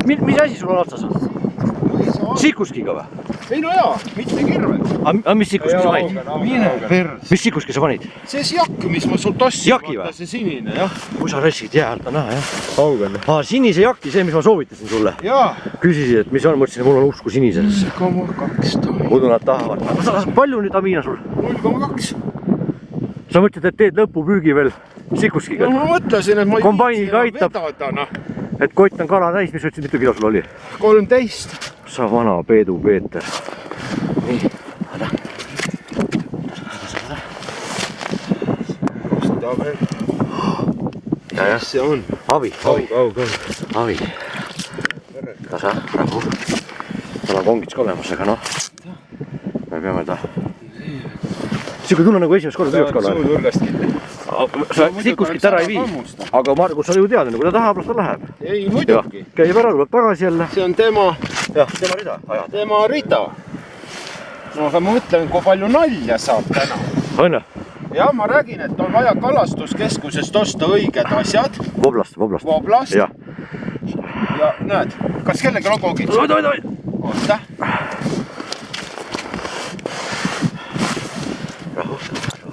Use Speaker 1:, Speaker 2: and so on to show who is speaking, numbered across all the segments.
Speaker 1: mis asi sul on otsas? Sikuskiga või?
Speaker 2: Ei no jaa, mitte kirved.
Speaker 1: Aga mis sikuski sa panid?
Speaker 2: Mine pers.
Speaker 1: Mis sikuski sa panid?
Speaker 2: See jakk, mis ma sul tossin.
Speaker 1: Jaki või?
Speaker 2: See sinine, jah.
Speaker 1: Kui sa ressid jää alt on näha, jah?
Speaker 2: Kaugel.
Speaker 1: Sinise jaki, see, mis ma soovitasin sulle.
Speaker 2: Jaa.
Speaker 1: Küsisid, et mis on, mõtlesin, et mul on usku sinisesse.
Speaker 2: 0,2.
Speaker 1: Muidu nad tahavad. Palju nüüd Amiina sul?
Speaker 2: 0,2.
Speaker 1: Sa mõtled, et teed lõpupüügi veel sikuskiga?
Speaker 2: No ma mõtlesin, et ma ei
Speaker 1: kombainiga aitab. Et kott on kala täis, mis ütlesid, mitu kilo sul oli? 13. Sa vana Peedu Peeter. Nii, võta. Ja,
Speaker 2: see on?
Speaker 1: Avi. Avi. Tasa, rahu. Tal on kongits ka olemas, aga noh. Me peame ta... Siuke tunne nagu esimest korda püüaks kala. Sa sikuskit ära ei vii. Aga Margus, sa ju tead, kui ta tahab, las ta läheb.
Speaker 2: Ei, muidugi.
Speaker 1: Käib ära, tuleb tagasi jälle.
Speaker 2: See on tema
Speaker 1: rida.
Speaker 2: Tema rida. No aga ma mõtlen, kui palju nalja saab täna.
Speaker 1: Õnne?
Speaker 2: Ja ma räägin, et on vaja kalastuskeskusest osta õiged asjad.
Speaker 1: Voblast.
Speaker 2: Ja näed, kas kellegi on kogid?
Speaker 1: Oi.
Speaker 2: Oota.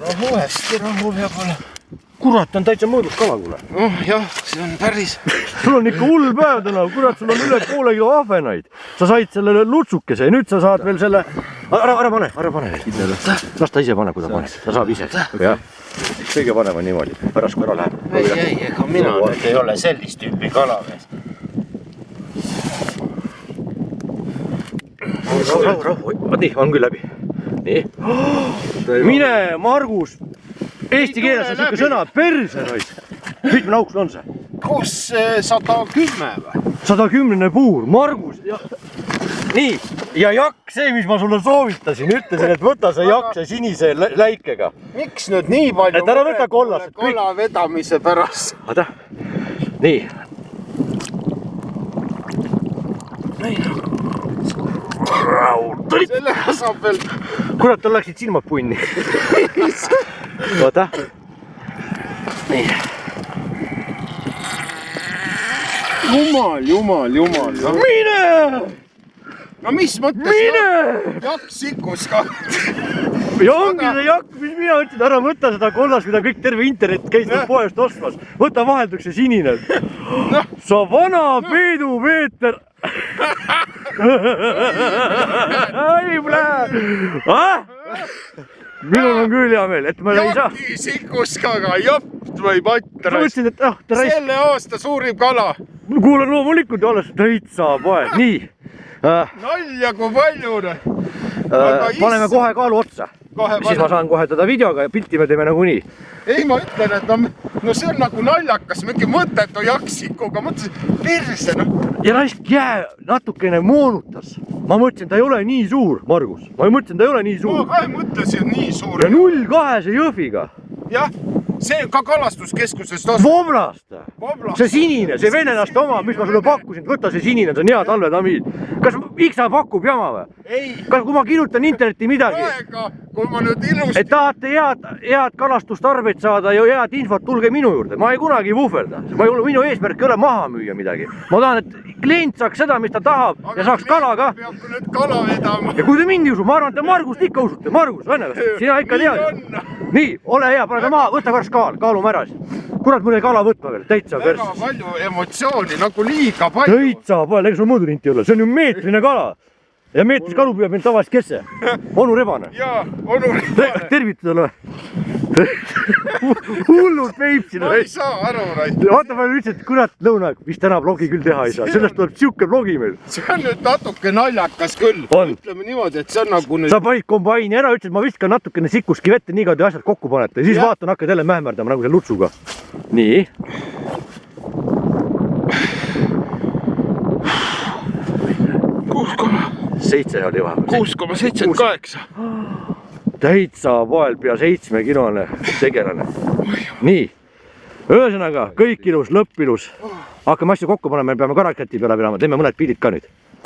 Speaker 2: Rahu, hästi rahu peab olema.
Speaker 1: Kurat, on täitsa mõõdus kala, kuule.
Speaker 2: Jah, see on päris.
Speaker 1: Sul on ikka hull päev täna, kurat, sul on üle poole kilo ahvenaid. Sa said sellele lutsukese ja nüüd sa saad veel selle... Ära pane. Las ta ise pane, kui ta paneb. Ta saab ise. Kõige panem on niimoodi. Pärast kui ära läheb.
Speaker 2: Ei, ega mina nüüd ei ole sellist tüüpi kalamees.
Speaker 1: Rahu. Nii, on küll läbi. Nii. Mine, Margus. Eesti keeles on siuke sõna, perse rois. Mitme auk sul on see?
Speaker 2: Kus 110 või?
Speaker 1: 110 puur, Margus. Nii, ja jakk, see, mis ma sulle soovitasin, ütlesin, et võta see jakk, see sinise läikega.
Speaker 2: Miks nüüd nii palju?
Speaker 1: Et ära võta kollas.
Speaker 2: Kolla vedamise pärast.
Speaker 1: Oota, nii.
Speaker 2: Sellega saab veel...
Speaker 1: Kurat, tal läksid silmad punni. Oota. Nii.
Speaker 2: Jumal.
Speaker 1: Mine!
Speaker 2: No mis mõttes?
Speaker 1: Mine!
Speaker 2: Jakk sikus ka.
Speaker 1: Ja ongi see jakk, mis mina ütlesin, ära võta seda kollast, mida kõik terve internet käis poest ostmas. Võta vahelduk see sinine. Sa vana Peedu Peeter. Ai, plää! Minul on küll hea meel, et ma ei saa.
Speaker 2: Jaki sikuskaga, jopt või patras. Selle aasta suurim kala.
Speaker 1: Kuulen loomulikult alles täitsa poed. Nii.
Speaker 2: Nalja kui palju.
Speaker 1: Paneme kohe kaalu otsa. Siis ma saan kohe teda videoga ja pilti me teeme nagu nii.
Speaker 2: Ei, ma ütlen, et no see on nagu naljakas, mingi mõttetu jaksikuga. Mõtlesin, perse, noh.
Speaker 1: Ja raisk jää natukene moonutas. Ma mõtlesin, ta ei ole nii suur, Margus. Ma mõtlesin, ta ei ole nii suur.
Speaker 2: Ma ka mõtlesin, nii suur.
Speaker 1: Ja 0,2 see Jõhviga.
Speaker 2: Jah, see ka kalastuskeskusest osa.
Speaker 1: Voblast. See sinine, see venelaste oma, mis ma sulle pakkusin. Võta see sinine, see on hea talvetamiin. Kas Iksa pakub jama või?
Speaker 2: Ei.
Speaker 1: Kas kui ma kirjutan internetti midagi?
Speaker 2: Praega, kui ma nüüd ilusti...
Speaker 1: Et tahate head kalastustarbeid saada ja head infot, tulge minu juurde. Ma ei kunagi vuhverda. Minu eesmärk ei ole maha müüa midagi. Ma tahan, et klient saaks seda, mis ta tahab ja saaks kala ka.
Speaker 2: Peab nüüd kala vedama.
Speaker 1: Ja kui te mind ei usu, ma arvan, et te Margust ikka usute. Margus, õnne, sina ikka tead. Nii, ole hea, pane ta maha, võta korras kaalume ära. Kurat, mul ei kala võtma veel, täitsa pers.
Speaker 2: Väga palju emotsiooni, nagu liiga palju.
Speaker 1: Täitsa palju, ega sul mõõdurinti ei ole, see on ju meetrine kala. Ja meetris kalu püüab meil tavalist kesse. Onu Rebane.
Speaker 2: Jaa, onu Rebane.
Speaker 1: Tervitada ole. Hullud Peipsi.
Speaker 2: Ma ei saa aru, Rait.
Speaker 1: Vaata, ma ütlesin, et kurat, lõunaeg, mis täna blogi küll teha ei saa. Sellest tuleb siuke blogi meil.
Speaker 2: See on nüüd natuke naljakas küll. Ütleme niimoodi, et see on nagu nüüd...
Speaker 1: Sa panid kombaini ära, ütlesid, ma viskan natukene sikuski vette, nii kaua te asjad kokku panete. Ja siis vaatan, hakkad jälle mähmerdama nagu see lutsuga. Nii. 6,7 oli vahepeal.
Speaker 2: 6,78.
Speaker 1: Täitsa poel pea 7-kilone tegelane. Nii. Ühesõnaga, kõik ilus, lõpp ilus. Hakkame asju kokku panema, me peame karaketi peale peame, teeme mõned pildid ka nüüd.